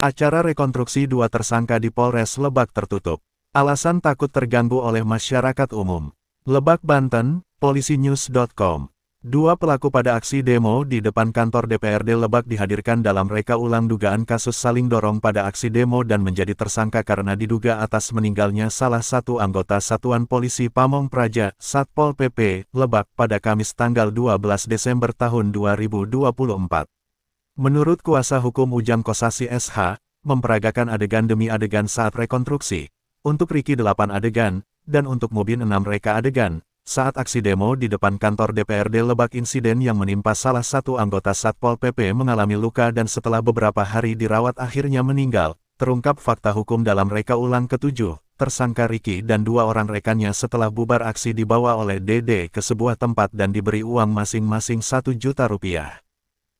Acara rekonstruksi dua tersangka di Polres Lebak tertutup. Alasan takut terganggu oleh masyarakat umum. Lebak, Banten, polisinews.com. Dua pelaku pada aksi demo di depan kantor DPRD Lebak dihadirkan dalam reka ulang dugaan kasus saling dorong pada aksi demo dan menjadi tersangka karena diduga atas meninggalnya salah satu anggota Satuan Polisi Pamong Praja, Satpol PP, Lebak pada Kamis tanggal 12 Desember tahun 2024. Menurut kuasa hukum Ujang Kosasi SH, memperagakan adegan demi adegan saat rekonstruksi. Untuk Ricky 8 adegan, dan untuk Mubin 6 reka adegan. Saat aksi demo di depan kantor DPRD Lebak, insiden yang menimpa salah satu anggota Satpol PP mengalami luka dan setelah beberapa hari dirawat akhirnya meninggal. Terungkap fakta hukum dalam reka ulang ke-7, tersangka Ricky dan dua orang rekannya setelah bubar aksi dibawa oleh DD ke sebuah tempat dan diberi uang masing-masing Rp1.000.000.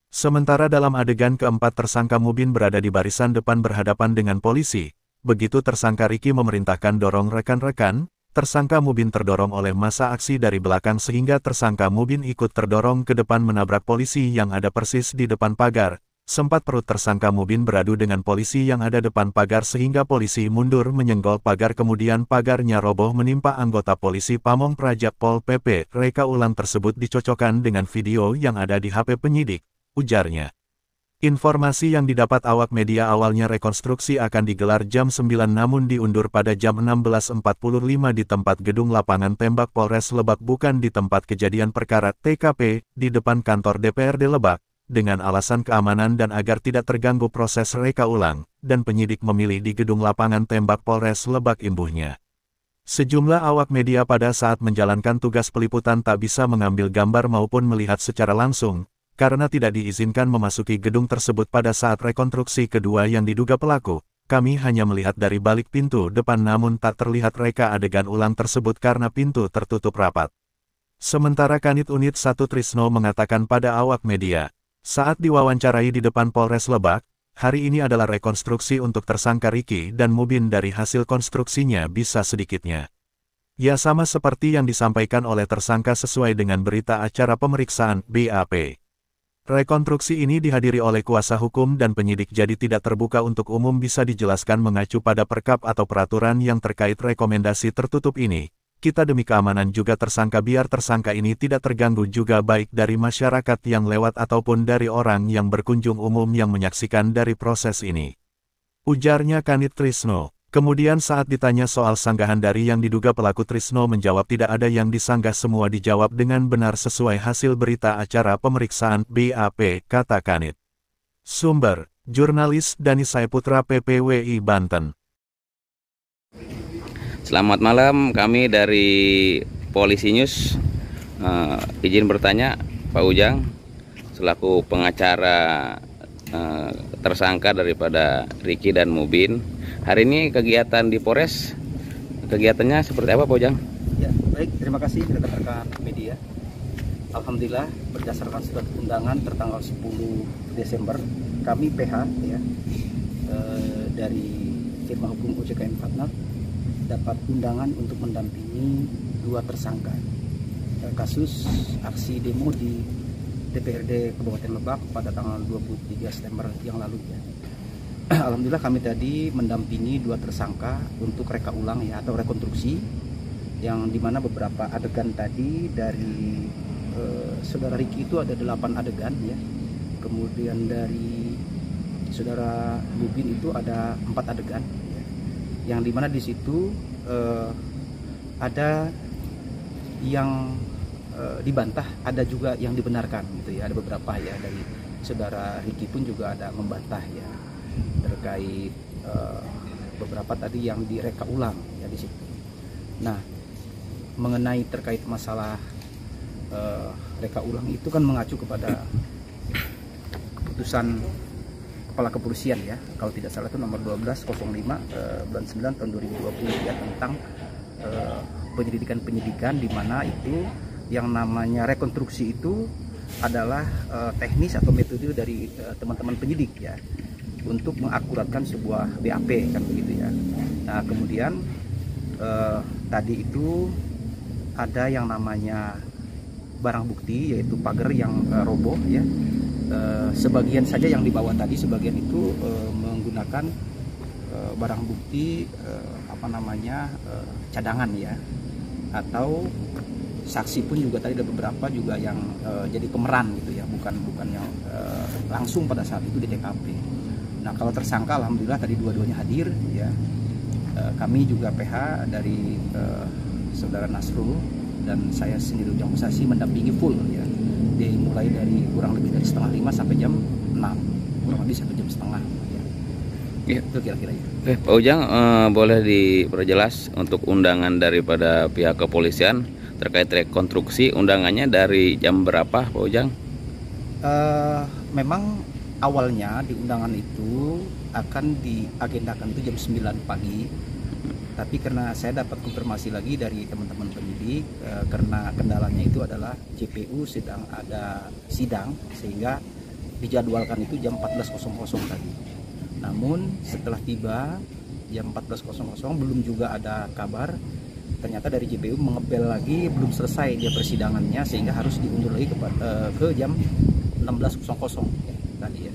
Sementara dalam adegan keempat tersangka Mubin berada di barisan depan berhadapan dengan polisi. Begitu tersangka Ricky memerintahkan dorong rekan-rekan, tersangka Mubin terdorong oleh massa aksi dari belakang sehingga tersangka Mubin ikut terdorong ke depan menabrak polisi yang ada persis di depan pagar. Sempat perut tersangka Mubin beradu dengan polisi yang ada depan pagar sehingga polisi mundur menyenggol pagar, kemudian pagarnya roboh menimpa anggota polisi Pamong Praja Pol PP. Reka ulang tersebut dicocokkan dengan video yang ada di HP penyidik, ujarnya. Informasi yang didapat awak media awalnya rekonstruksi akan digelar jam 9 namun diundur pada jam 16.45 di tempat gedung lapangan tembak Polres Lebak, bukan di tempat kejadian perkara TKP, di depan kantor DPRD Lebak, dengan alasan keamanan dan agar tidak terganggu proses reka ulang, dan penyidik memilih di gedung lapangan tembak Polres Lebak, imbuhnya. Sejumlah awak media pada saat menjalankan tugas peliputan tak bisa mengambil gambar maupun melihat secara langsung, karena tidak diizinkan memasuki gedung tersebut pada saat rekonstruksi kedua yang diduga pelaku. Kami hanya melihat dari balik pintu depan namun tak terlihat reka adegan ulang tersebut karena pintu tertutup rapat. Sementara Kanit Unit 1 Trisno mengatakan pada awak media, saat diwawancarai di depan Polres Lebak, hari ini adalah rekonstruksi untuk tersangka Ricky dan Mubin. Dari hasil konstruksinya bisa sedikitnya ya sama seperti yang disampaikan oleh tersangka sesuai dengan berita acara pemeriksaan BAP. Rekonstruksi ini dihadiri oleh kuasa hukum dan penyidik jadi tidak terbuka untuk umum, bisa dijelaskan mengacu pada perkap atau peraturan yang terkait rekomendasi tertutup ini. Kita demi keamanan juga tersangka biar tersangka ini tidak terganggu juga baik dari masyarakat yang lewat ataupun dari orang yang berkunjung umum yang menyaksikan dari proses ini, ujarnya Kanit Trisno. Kemudian saat ditanya soal sanggahan dari yang diduga pelaku, Trisno menjawab tidak ada yang disanggah, semua dijawab dengan benar sesuai hasil berita acara pemeriksaan BAP, kata Kanit. Sumber, jurnalis Dani Saeputra PPWI Banten. Selamat malam, kami dari Polisi News. Izin bertanya Pak Ujang, selaku pengacara tersangka daripada Ricky dan Mubin. Hari ini kegiatan di Polres, kegiatannya seperti apa Pak Ujang? Ya, baik, terima kasih rekan-rekan media. Alhamdulillah berdasarkan surat undangan tertanggal 10 Desember, kami PH ya, dari firma hukum OJK Fatnaf dapat undangan untuk mendampingi dua tersangka kasus aksi demo di DPRD Kabupaten Lebak pada tanggal 23 September yang lalu ya. Alhamdulillah kami tadi mendampingi dua tersangka untuk reka ulang ya atau rekonstruksi, yang dimana beberapa adegan tadi dari saudara Ricky itu ada 8 adegan ya, kemudian dari saudara Mubin itu ada 4 adegan ya. Yang dimana di situ ada yang dibantah, ada juga yang dibenarkan gitu ya, ada beberapa ya. Dari saudara Ricky pun juga ada membantah ya terkait beberapa tadi yang direka ulang ya di situ. Nah, mengenai terkait masalah reka ulang itu kan mengacu kepada keputusan Kepala Kepolisian ya, kalau tidak salah itu nomor 1205/9 tahun 2020 ya, tentang penyelidikan di mana itu yang namanya rekonstruksi itu adalah teknis atau metode dari teman-teman penyidik ya, untuk mengakuratkan sebuah BAP kan begitu ya. Nah kemudian tadi itu ada yang namanya barang bukti, yaitu pagar yang roboh ya. Sebagian saja yang dibawa tadi, sebagian itu menggunakan barang bukti cadangan ya, atau saksi pun juga tadi ada beberapa juga yang jadi pemeran gitu ya, bukan yang langsung pada saat itu di TKP. Nah kalau tersangka alhamdulillah tadi dua-duanya hadir ya. Kami juga PH dari saudara Nasrul dan saya sendiri Ujang Musashi mendampingi full ya, dimulai dari kurang lebih dari setengah 5 sampai jam 6, kurang lebih 1 jam setengah ya. Ya. Itu kira-kira ya. Pak Ujang, boleh diperjelas untuk undangan daripada pihak kepolisian terkait rekonstruksi, undangannya dari jam berapa Pak Ujang? Memang awalnya di undangan itu akan diagendakan itu jam 9 pagi. Tapi karena saya dapat konfirmasi lagi dari teman-teman penyidik, karena kendalanya itu adalah JPU sedang ada sidang, sehingga dijadwalkan itu jam 14.00 tadi. Namun setelah tiba jam 14.00 belum juga ada kabar. Ternyata dari JPU mengebel lagi, belum selesai dia persidangannya, sehingga harus diundur lagi ke jam 16.00 ya, tadi ya.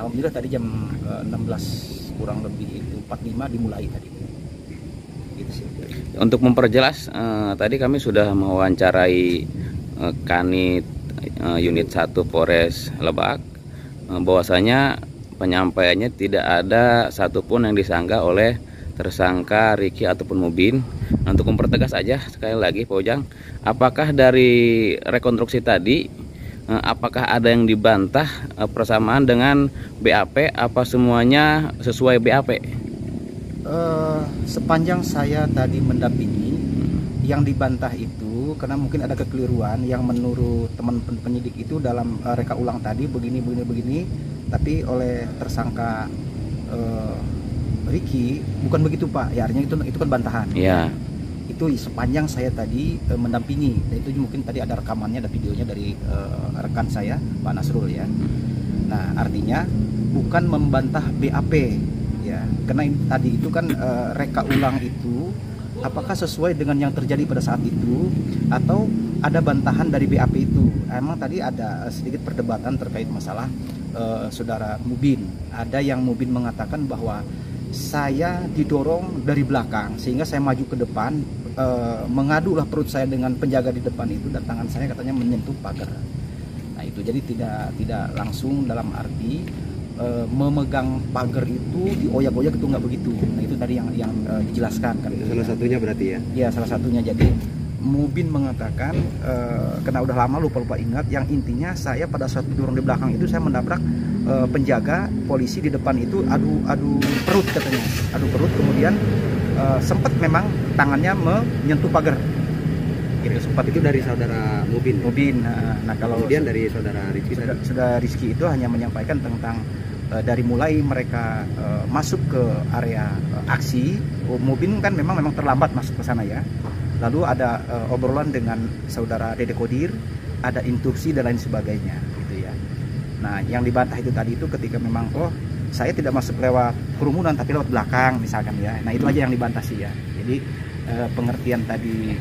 Alhamdulillah tadi jam 16 kurang lebih itu 45 dimulai tadi. Gitu sih. Untuk memperjelas, tadi kami sudah mewawancarai Kanit Unit 1 Polres Lebak, bahwasanya penyampaiannya tidak ada satupun yang disanggah oleh tersangka Ricky ataupun Mubin. Untuk mempertegas aja sekali lagi Pak Ujang, apakah dari rekonstruksi tadi apakah ada yang dibantah persamaan dengan BAP, apa semuanya sesuai BAP? Sepanjang saya tadi mendampingi, yang dibantah itu karena mungkin ada kekeliruan yang menurut teman-teman penyidik itu dalam reka ulang tadi begini, tapi oleh tersangka Ricky bukan begitu Pak, ya artinya itu kan bantahan. Ya. Itu sepanjang saya tadi mendampingi, dan itu mungkin tadi ada rekamannya, ada videonya dari rekan saya Pak Nasrul ya. Nah artinya bukan membantah BAP ya, karena tadi itu kan reka ulang itu apakah sesuai dengan yang terjadi pada saat itu atau ada bantahan dari BAP itu. Emang tadi ada sedikit perdebatan terkait masalah saudara Mubin. Ada yang Mubin mengatakan bahwa saya didorong dari belakang sehingga saya maju ke depan, mengadulah perut saya dengan penjaga di depan itu, dan tangan saya katanya menyentuh pagar. Nah itu jadi tidak langsung dalam arti memegang pagar itu dioyak-oyak itu nggak begitu. Nah itu tadi yang dijelaskan kan. Salah satunya berarti ya? Ya salah satunya. Jadi Mubin mengatakan karena udah lama lupa ingat, yang intinya saya pada saat dorong di belakang itu saya menabrak penjaga polisi di depan itu, adu perut katanya, adu perut, kemudian sempat memang tangannya menyentuh pagar. Gitu, sempat itu dari saudara Mubin. Nah kalau kemudian dari saudara Rizky, saudara Rizky itu hanya menyampaikan tentang dari mulai mereka masuk ke area aksi. Mubin kan memang terlambat masuk ke sana ya. Lalu ada obrolan dengan saudara Dede Kodir, ada instruksi dan lain sebagainya gitu ya. Nah yang dibantah itu tadi itu ketika memang saya tidak masuk lewat kerumunan tapi lewat belakang misalkan ya. Nah itu aja yang dibantah sih ya. Jadi pengertian tadi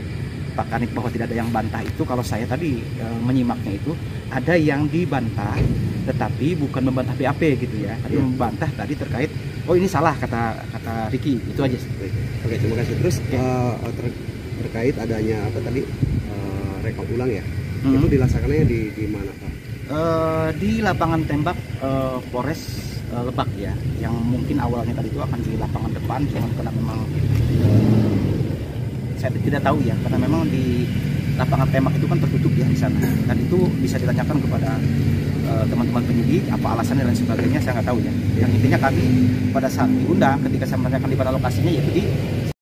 Pak Kanit bahwa tidak ada yang bantah itu, kalau saya tadi menyimaknya itu ada yang dibantah tetapi bukan membantah BAP gitu ya, tapi membantah tadi terkait ini salah kata Ricky, itu aja sih. Oke, terima kasih. Terus terkait adanya apa tadi reka ulang ya, itu dilaksanakannya di mana Pak? Di lapangan tembak Polres Lebak ya, yang mungkin awalnya tadi itu akan di lapangan depan, cuman karena memang saya tidak tahu ya, karena memang di lapangan tembak itu kan tertutup ya di sana, dan itu bisa ditanyakan kepada teman-teman penyidik apa alasannya dan sebagainya, saya nggak tahu ya. Yang intinya kami pada saat diundang, ketika saya menanyakan di mana lokasinya, yaitu di